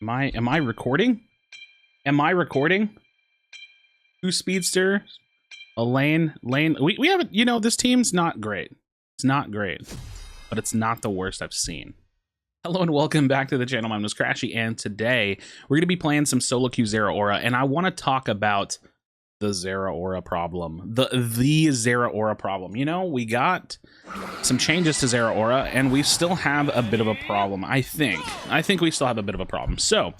Am I recording? Am I recording? Two speedster, a lane. We haven't, you know, this team's not great. It's not great, but it's not the worst I've seen. Hello and welcome back to the channel. My name is Krashy, and today we're going to be playing some solo queue Zeraora, and I want to talk about the Zeraora problem. The Zeraora problem. You know, we got some changes to Zeraora, and we still have a bit of a problem, I think. I think we still have a bit of a problem. So,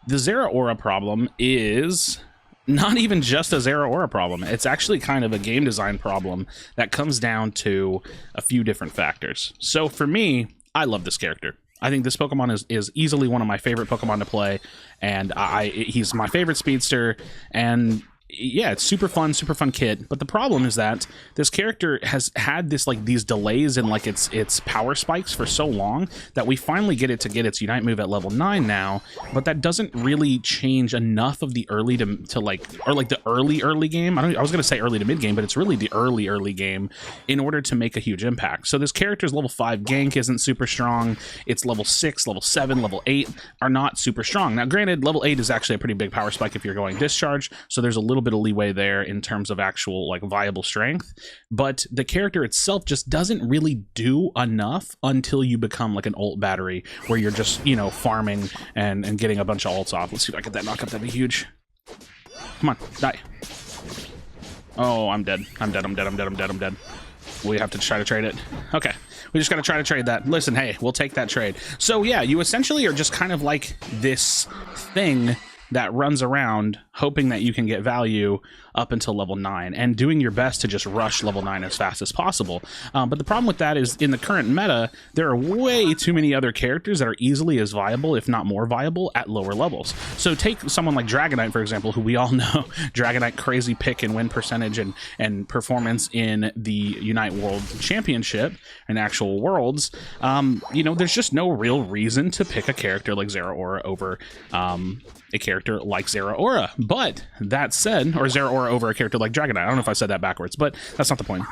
the Zeraora problem is not even just a Zeraora problem. It's actually kind of a game design problem that comes down to a few different factors. So, for me, I love this character. I think this Pokemon is easily one of my favorite Pokemon to play, and he's my favorite speedster, and yeah, it's super fun kit. But the problem is that this character has had these delays in its power spikes for so long that we finally get it to get its Unite move at level 9 now, but that doesn't really change enough of the early to the early game. I was gonna say early to mid game, but it's really the early game in order to make a huge impact. So this character's level 5 gank isn't super strong. It's level 6, level 7, level 8 are not super strong. Now granted, level 8 is actually a pretty big power spike if you're going discharge, so there's a little bit of leeway there in terms of actual viable strength, but the character itself just doesn't really do enough until you become like an ult battery where you're just, you know, farming and getting a bunch of ults off. Let's see if I get that knock up. That'd be huge. Come on, die. Oh, I'm dead. I'm dead. We have to try to trade it. Okay, we just gotta try to trade that. Listen, hey, we'll take that trade. So yeah, you essentially are just kind of like this thing that runs around hoping that you can get value up until level 9 and doing your best to just rush level 9 as fast as possible. But the problem with that is in the current meta, there are way too many other characters that are easily as viable, if not more viable, at lower levels. So take someone like Dragonite, for example, who we all know, Dragonite crazy pick and win percentage and performance in the Unite World Championship and actual Worlds. You know, there's just no real reason to pick a character like Zeraora over a character like Zeraora. But that said, or Zeraora over a character like Dragonite. I don't know if I said that backwards, but that's not the point.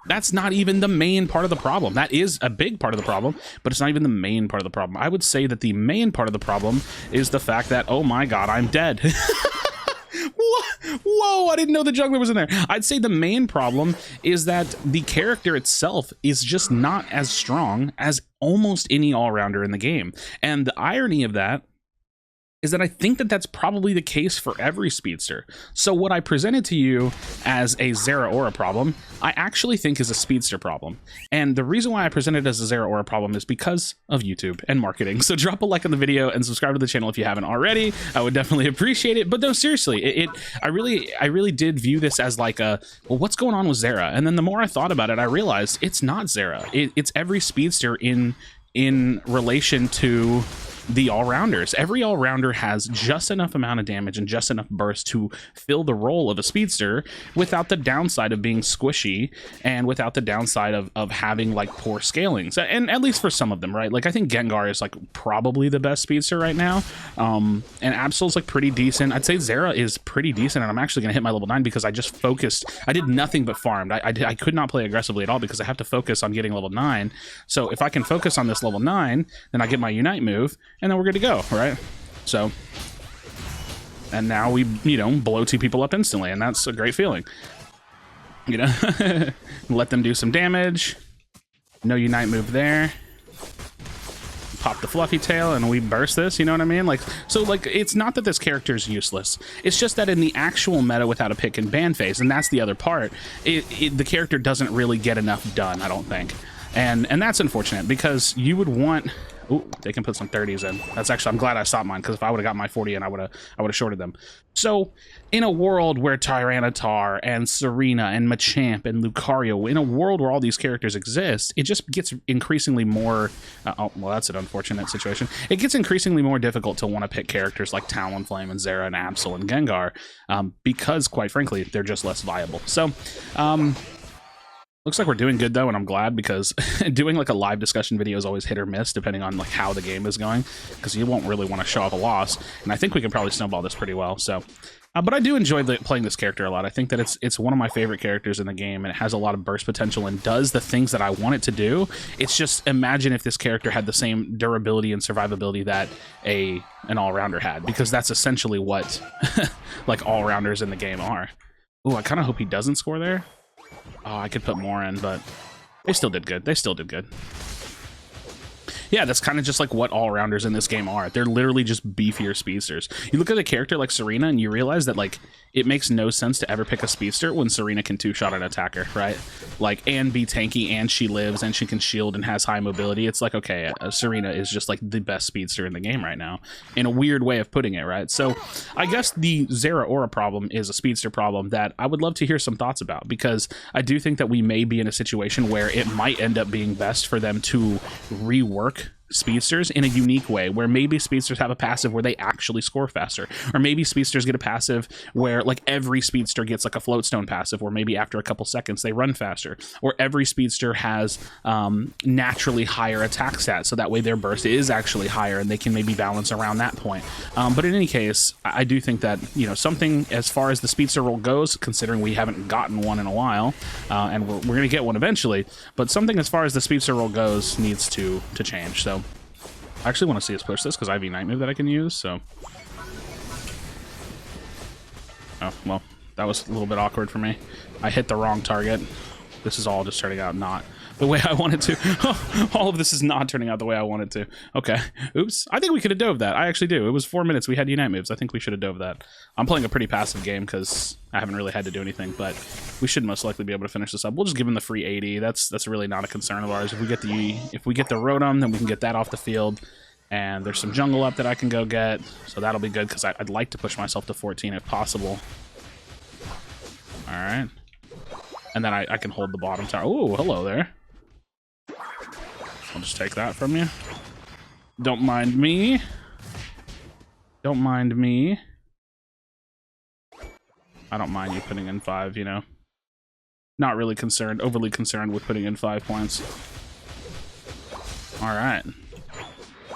That's not even the main part of the problem. That is a big part of the problem, but it's not even the main part of the problem. I would say that the main part of the problem is the fact that, oh my god, I'm dead. Whoa, I didn't know the jungler was in there. I'd say the main problem is that the character itself is just not as strong as almost any all-rounder in the game. And the irony of that is that I think that that's probably the case for every speedster. So what I presented to you as a Zeraora problem, I actually think is a speedster problem. And the reason why I presented it as a Zeraora problem is because of YouTube and marketing. So drop a like on the video and subscribe to the channel if you haven't already. I would definitely appreciate it. But no, seriously, I really did view this as like a, well, what's going on with Zera? And then the more I thought about it, I realized it's not Zera. It's every speedster in relation to the all-rounders. Every all-rounder has just enough amount of damage and just enough burst to fill the role of a speedster without the downside of being squishy and without the downside of having like poor scaling. So, and at least for some of them, right? Like I think Gengar is like probably the best speedster right now. And Absol's like pretty decent. I'd say Zera is pretty decent, and I'm actually gonna hit my level 9 because I just focused. I did nothing but farmed. I could not play aggressively at all because I have to focus on getting level 9. So if I can focus on this level 9, then I get my Unite move, and then we're good to go, right? So, and now we, you know, blow 2 people up instantly, and that's a great feeling. You know, let them do some damage. No Unite move there. Pop the fluffy tail, and we burst this, you know what I mean? Like, so, like, it's not that this character is useless. It's just that in the actual meta without a pick and ban phase, and that's the other part, the character doesn't really get enough done, I don't think. And that's unfortunate, because you would want... Ooh, they can put some 30s in. That's actually, I'm glad I stopped mine, because if I would have got my 40 in, I would have shorted them. So, in a world where Tyranitar and Serena and Machamp and Lucario, in a world where all these characters exist, it just gets increasingly more... oh, well, that's an unfortunate situation. It gets increasingly more difficult to want to pick characters like Talonflame and Zera and Absol and Gengar, because, quite frankly, they're just less viable. So, Looks like we're doing good though, and I'm glad, because doing like a live discussion video is always hit or miss depending on like how the game is going, because you won't really want to show off a loss. And I think we can probably snowball this pretty well. So, but I do enjoy playing this character a lot. I think that it's one of my favorite characters in the game, and it has a lot of burst potential and does the things that I want it to do. It's just, imagine if this character had the same durability and survivability that an all-rounder had, because that's essentially what like all-rounders in the game are. Ooh, I kind of hope he doesn't score there. Oh, I could put more in, but they still did good. They still did good. Yeah, that's kind of just like what all-rounders in this game are. They're literally just beefier speedsters. You look at a character like Serena and you realize that, like, it makes no sense to ever pick a speedster when Serena can two-shot an attacker, right? Like, and be tanky, and she lives, and she can shield and has high mobility. It's like, okay, Serena is just like the best speedster in the game right now, in a weird way of putting it, right? So I guess the Zeraora problem is a speedster problem that I would love to hear some thoughts about, because I do think that we may be in a situation where it might end up being best for them to rework speedsters in a unique way, where maybe speedsters have a passive where they actually score faster, or maybe speedsters get a passive where like every speedster gets like a floatstone passive where maybe after a couple seconds they run faster, or every speedster has naturally higher attack stats, so that way their burst is actually higher and they can maybe balance around that point. But in any case, I do think that, you know, something as far as the speedster role goes, considering we haven't gotten one in a while, and we're going to get one eventually, but something as far as the speedster role goes needs to change. So I actually want to see us push this because I have a night move that I can use, so... Oh, well, that was a little bit awkward for me. I hit the wrong target. This is all just turning out not the way I wanted to. All of this is not turning out the way I wanted to. Okay. Oops. I think we could have dove that. I actually do. It was 4 minutes. We had Unite moves. I think we should have dove that. I'm playing a pretty passive game because I haven't really had to do anything, but we should most likely be able to finish this up. We'll just give him the free 80. That's really not a concern of ours. If we get the Rotom, then we can get that off the field. And there's some jungle up that I can go get, so that'll be good, because I'd like to push myself to 14 if possible. All right. And then I can hold the bottom tower. Oh, hello there. I'll just take that from you. Don't mind me. Don't mind me. I don't mind you putting in 5, you know. Not really overly concerned with putting in 5 points. All right.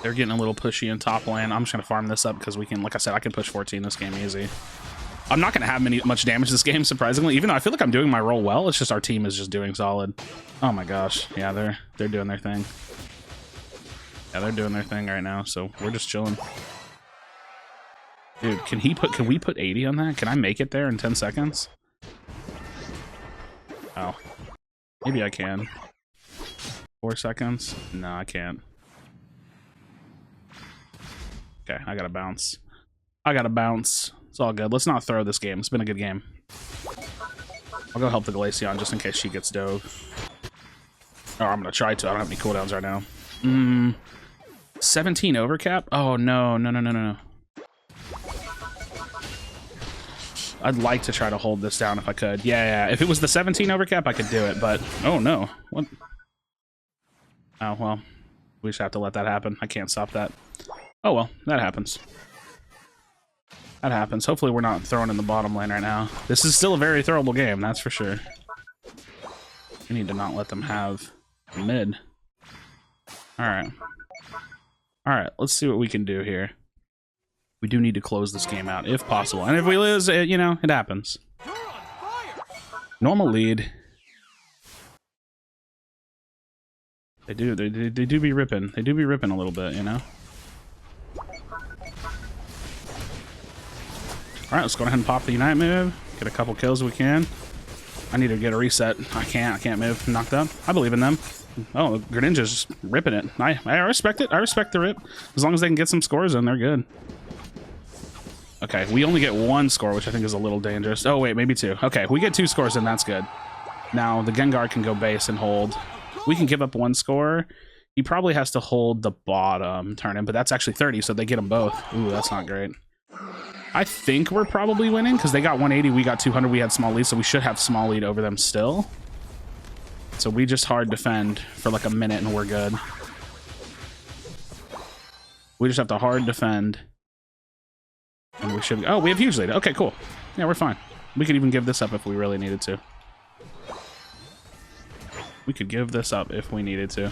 They're getting a little pushy in top lane. I'm just going to farm this up because we can, like I said, I can push 14 this game easy. I'm not going to have much damage this game, surprisingly, even though I feel like I'm doing my role well. It's just our team is just doing solid. Oh my gosh. Yeah, they're doing their thing. Yeah, they're doing their thing right now, so we're just chilling. Dude, can we put 80 on that? Can I make it there in 10 seconds? Oh. Maybe I can. 4 seconds? No, I can't. Okay, I gotta bounce. I gotta bounce. It's all good. Let's not throw this game. It's been a good game. I'll go help the Glaceon just in case she gets dove. Or I'm gonna try to. I don't have any cooldowns right now. 17 overcap? Oh, no. I'd like to try to hold this down if I could. Yeah. If it was the 17 overcap, I could do it, but... Oh, no. What? Oh, well. We just have to let that happen. I can't stop that. Oh, well. That happens. That happens. Hopefully we're not throwing in the bottom lane right now. This is still a very throwable game, that's for sure. We need to not let them have mid. Alright. Alright, let's see what we can do here. We do need to close this game out, if possible. And if we lose, you know, it happens. Normal lead. They do be ripping. They do be ripping a little bit, you know? Alright, let's go ahead and pop the Unite move. Get a couple kills if we can. I need to get a reset. I can't move. Knocked up. I believe in them. Oh, Greninja's just ripping it. I respect it. I respect the rip. As long as they can get some scores in, they're good. Okay, we only get 1 score, which I think is a little dangerous. Oh, wait, maybe 2. Okay, if we get 2 scores in, that's good. Now, the Gengar can go base and hold. We can give up 1 score. He probably has to hold the bottom turn in, but that's actually 30, so they get them both. Ooh, that's not great. I think we're probably winning, because they got 180, we got 200, we had small lead, so we should have small lead over them still. So we just hard defend for like a minute and we're good. We just have to hard defend. And we should... Oh, we have huge lead. Okay, cool. Yeah, we're fine. We could even give this up if we really needed to. We could give this up if we needed to.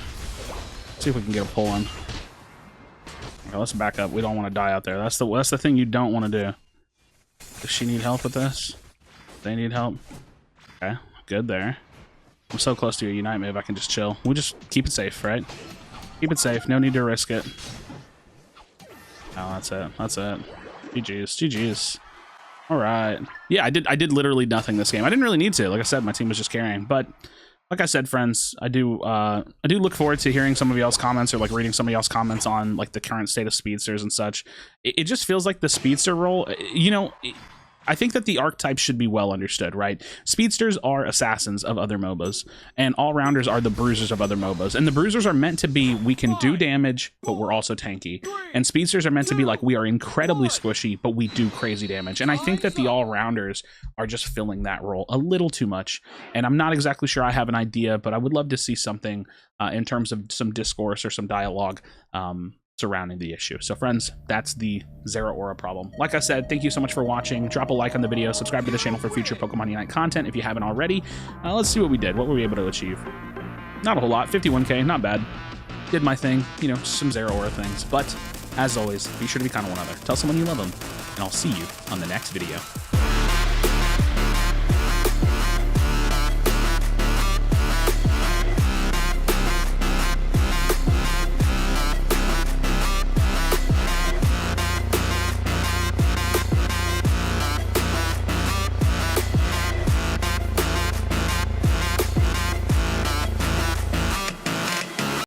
See if we can get a pull on. Okay, let's back up. We don't want to die out there. That's the thing you don't want to do. Does she need help with this? They need help. Okay, good there. I'm so close to a Unite move, I can just chill. We'll just keep it safe, right? Keep it safe. No need to risk it. Oh, that's it. That's it. GG's. GG's. All right. Yeah, I did literally nothing this game. I didn't really need to. Like I said, my team was just carrying. But like I said, friends, I do look forward to hearing some of y'all's comments or like reading some of y'all's comments on like the current state of speedsters and such. It just feels like the speedster role, you know, I think that the archetypes should be well understood, right? Speedsters are assassins of other MOBAs, and all-rounders are the bruisers of other MOBAs. And the bruisers are meant to be, we can do damage, but we're also tanky. And speedsters are meant to be like, we are incredibly squishy, but we do crazy damage. And I think that the all-rounders are just filling that role a little too much. And I'm not exactly sure I have an idea, but I would love to see something in terms of some discourse or some dialogue surrounding the issue. So friends, that's the Zeraora problem. Like I said, thank you so much for watching. Drop a like on the video, subscribe to the channel for future Pokemon Unite content if you haven't already. Let's see what we did. What were we able to achieve? Not a whole lot. 51k, not bad. Did my thing, you know, some Zeraora things. But as always, be sure to be kind to one another. Tell someone you love them, and I'll see you on the next video.